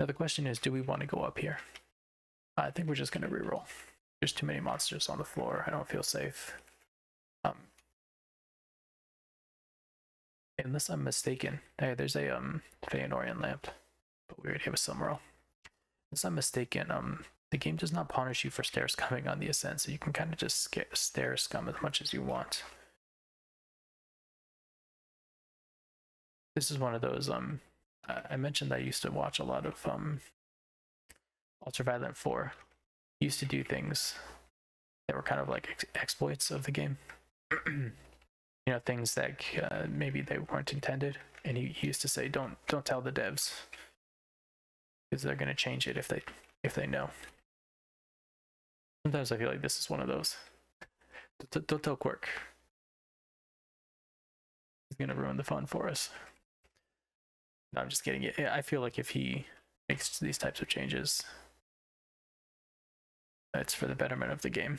Now the question is, do we want to go up here? I think we're just going to reroll. There's too many monsters on the floor. I don't feel safe. Unless I'm mistaken. Hey, there's a Feanorian lamp, but we already have a Silmaril. Unless I'm mistaken, the game does not punish you for stair scumming on the ascent, so you can kind of just stair scum as much as you want. This is one of those, I mentioned I used to watch a lot of Ultraviolent 4. Used to do things that were kind of like exploits of the game. You know, things that maybe they weren't intended, and he used to say, don't tell the devs, because they're going to change it if they know. Sometimes I feel like this is one of those. Don't tell Quirk. He's going to ruin the fun for us. No, I'm just kidding. I feel like if he makes these types of changes, it's for the betterment of the game.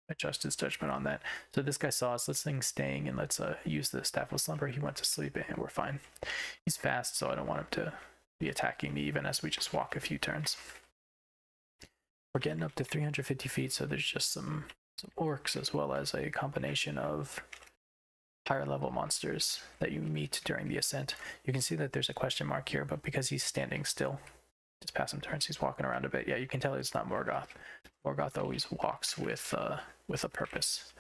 I trust his judgment on that. So this guy saw us. Let's thing staying, and let's use the Staff of Slumber. He went to sleep, and we're fine. He's fast, so I don't want him to be attacking me even as we just walk a few turns. We're getting up to 350 feet, so there's just some orcs as well as a combination of higher level monsters that you meet during the ascent. You can see that there's a question mark here, but because he's standing still, just past some turns, he's walking around a bit. Yeah, you can tell it's not Morgoth. Morgoth always walks with a purpose.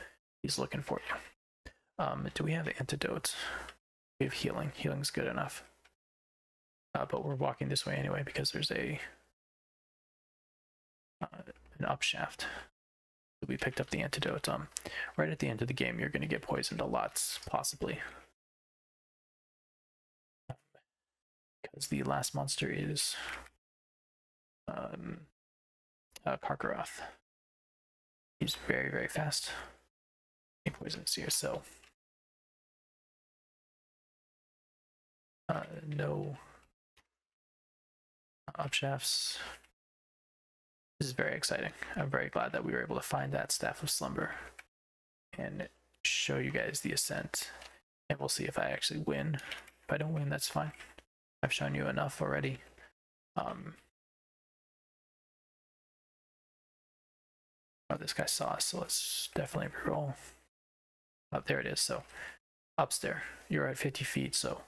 He's looking for you. Do we have antidotes? We have healing. Healing's good enough. But we're walking this way anyway because there's an upshaft. We picked up the antidote. Right at the end of the game, you're going to get poisoned a lot, possibly. Because the last monster is Karkaroth. He's very, very fast. He poisons here, so no upshafts. This is very exciting. I'm very glad that we were able to find that Staff of Slumber and show you guys the ascent. And we'll see if I actually win. If I don't win, that's fine. I've shown you enough already. Oh, this guy saw us, so let's definitely reroll. Oh, there it is. So upstairs, you're at 50 feet, so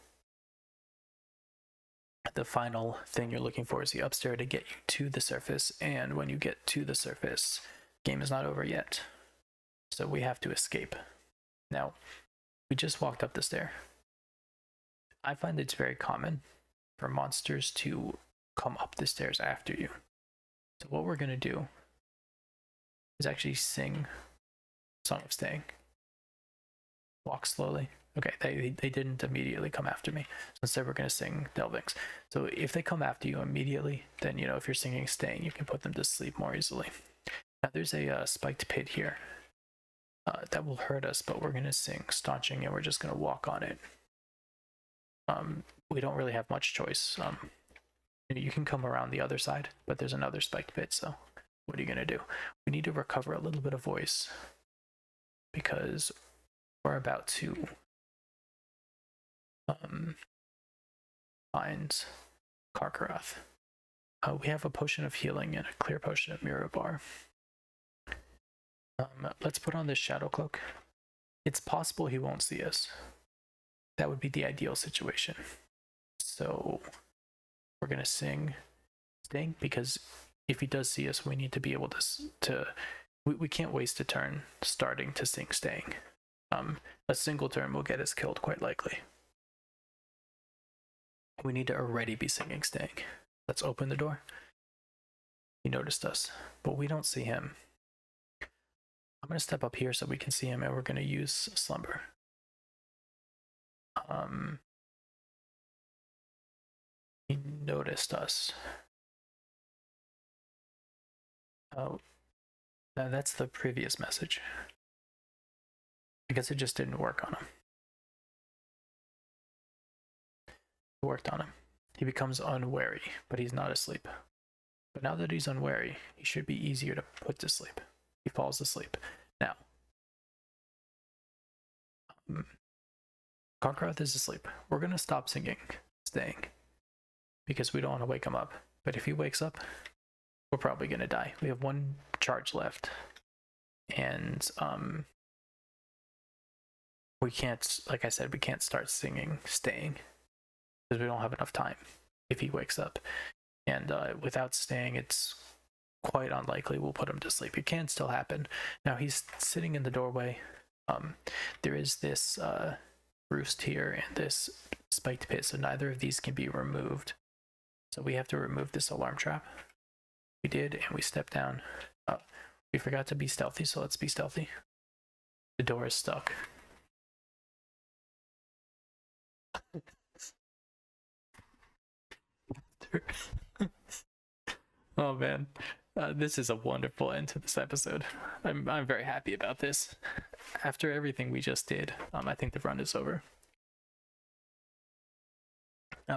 the final thing you're looking for is the upstairs to get you to the surface, and when you get to the surface, game is not over yet. So we have to escape. Now, we just walked up the stair. I find it's very common for monsters to come up the stairs after you. So what we're going to do is actually sing Song of Staying. Walk slowly. Okay, they didn't immediately come after me. So instead we're going to sing Delvings. So if they come after you immediately, then, you know, if you're singing Staying, you can put them to sleep more easily. Now there's a spiked pit here that will hurt us, but we're going to sing Staunching, and we're just going to walk on it. We don't really have much choice. You can come around the other side, but there's another spiked pit, so what are you going to do? We need to recover a little bit of voice because we're about to find Karkaroth. We have a potion of healing and a clear potion of Mirror Bar. Let's put on this shadow cloak. It's possible he won't see us. That would be the ideal situation. So we're gonna sing Staying, because if he does see us, we need to be able to we can't waste a turn starting to sing Staying. A single turn will get us killed quite likely. We need to already be singing Staying. Let's open the door. He noticed us, but we don't see him. I'm going to step up here so we can see him, and we're going to use Slumber. He noticed us. That's the previous message. I guess it just didn't work on him. It worked on him. He becomes unwary, but he's not asleep. But now that he's unwary, he should be easier to put to sleep. He falls asleep. Now, Karkaroth is asleep. We're going to stop singing, staying, because we don't want to wake him up. But if he wakes up, we're probably going to die. We have one charge left. And we can't, like I said, we can't start singing, staying, because we don't have enough time if he wakes up. And without staying, it's quite unlikely we'll put him to sleep. It can still happen. Now he's sitting in the doorway. There is this roost here and this spiked pit, so neither of these can be removed. So we have to remove this alarm trap. We did, and we stepped down. We forgot to be stealthy, so let's be stealthy. The door is stuck. Oh man, this is a wonderful end to this episode. I'm very happy about this. After everything we just did, I think the run is over.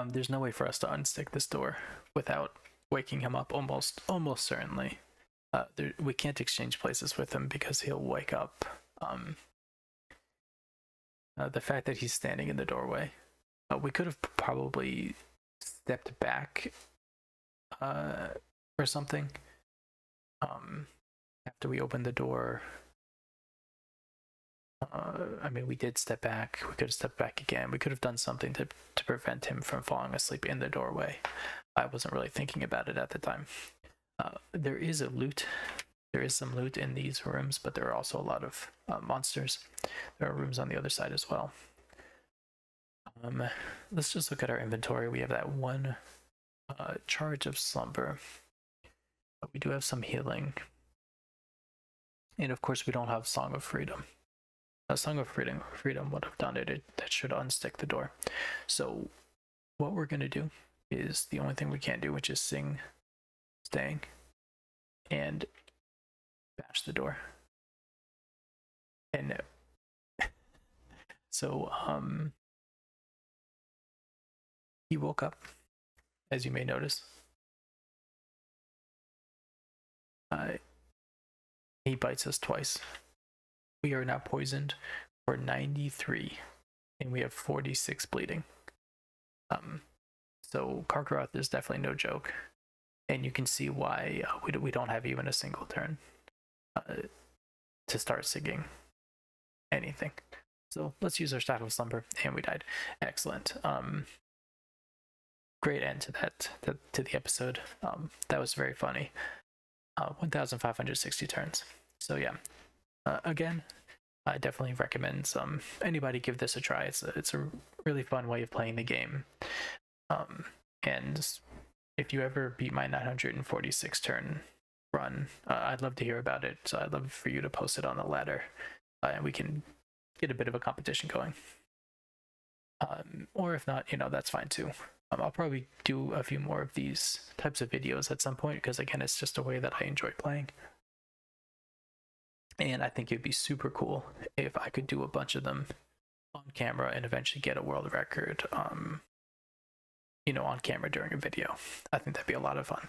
There's no way for us to unstick this door without waking him up. Almost certainly. We can't exchange places with him because he'll wake up. The fact that he's standing in the doorway, we could have probably stepped back or something after we opened the door. I mean, we did step back. We could have stepped back again. We could have done something to prevent him from falling asleep in the doorway. I wasn't really thinking about it at the time. There is a loot. There is some loot in these rooms, but there are also a lot of monsters. There are rooms on the other side as well. Let's just look at our inventory. We have that one charge of slumber. But we do have some healing. And of course we don't have Song of Freedom. A Song of Freedom would have done it. That should unstick the door. So what we're going to do is the only thing we can't do, which is sing, staying, and bash the door. And so he woke up, as you may notice. He bites us twice. We are now poisoned for 93, and we have 46 bleeding. So Karkaroth is definitely no joke, and you can see why we don't have even a single turn to start singing anything. So let's use our Staff of Slumber, and we died. Excellent. Great end to the episode. That was very funny. 1,560 turns. So yeah, again, I definitely recommend anybody give this a try. It's a really fun way of playing the game. And if you ever beat my 946 turn run, I'd love to hear about it. So I'd love for you to post it on the ladder, and we can get a bit of a competition going. Or if not, that's fine too. I'll probably do a few more of these types of videos at some point, because again, it's just a way that I enjoy playing. And I think it'd be super cool if I could do a bunch of them on camera and eventually get a world record, on camera during a video. I think that'd be a lot of fun.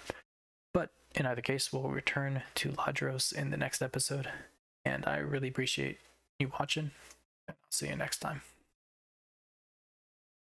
But in either case, we'll return to Ladros in the next episode. And I really appreciate you watching. And I'll see you next time.